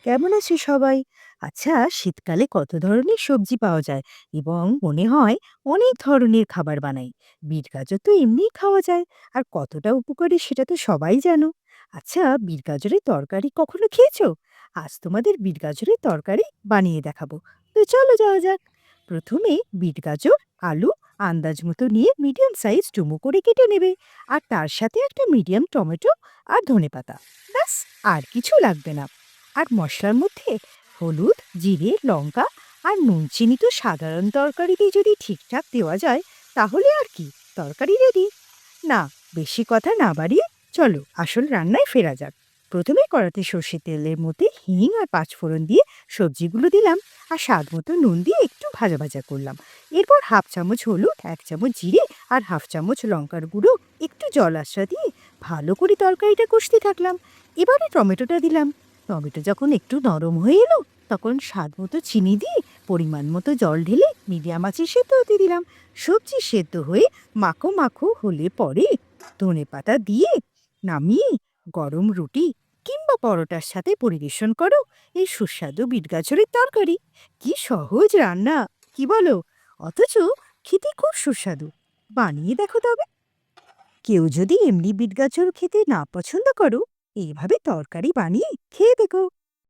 কেমন আছে সবাই? আচ্ছা, শীতকালে কত ধরনের সবজি পাওয়া যায় এবং মনে হয় অনেক ধরনের খাবার বানাই। বিট গাজর তো এমনিই খাওয়া যায়, আর কতটা উপকারী সেটা তো সবাই জানো। আচ্ছা, বিট গাজরের তরকারি কখনো খেয়েছো? আজ তোমাদের বিট গাজরের তরকারি বানিয়ে দেখাবো। তো চলো যাওয়া যাক। প্রথমে বিট গাজর, আলু আন্দাজ মতো নিয়ে মিডিয়াম সাইজ ডুমো করে কেটে নেবে, আর তার সাথে একটা মিডিয়াম টমেটো আর ধনেপাতা। ব্যাস, আর কিছু লাগবে না। আর মশলার মধ্যে হলুদ, জিরে, লঙ্কা আর নুন চিনি তো সাধারণ তরকারিতে যদি ঠিকঠাক দেওয়া যায়, তাহলে আর কি, তরকারি রেডি। না, বেশি কথা না বাড়িয়ে চলো আসল রান্নায় ফেরা যাক। প্রথমে কড়াতে সর্ষের তেলের মধ্যে হিং আর পাঁচফোড়ন দিয়ে সবজিগুলো দিলাম, আর স্বাদ মতো নুন দিয়ে একটু ভাজা ভাজা করলাম। এরপর হাফ চামচ হলুদ, এক চামচ জিরে আর হাফ চামচ লঙ্কার গুঁড়ো, একটু জল আশ্রা দিয়ে ভালো করে তরকারিটা কষতে থাকলাম। এবারে টমেটোটা দিলাম। টমেটো যখন একটু নরম হয়ে এলো, তখন স্বাদ মতো চিনি দিয়ে পরিমাণ মতো জল ঢেলে মিডিয়াম আঁচে সেদ্ধ হতে দিলাম। সবজি সেদ্ধ হয়ে মাখো মাখো হলে পরে ধনেপাতা দিয়ে নামিয়ে গরম রুটি কিংবা পরোটার সাথে পরিবেশন করো এই সুস্বাদু বিট গাজরের তরকারি। কি সহজ রান্না, কি বলো? অথচ খেতে খুব সুস্বাদু। বানিয়ে দেখো তবে। কেউ যদি এমনি বিট গাজর খেতে না পছন্দ করো, এইভাবে তরকারি বানিয়ে খেয়ে দেখো।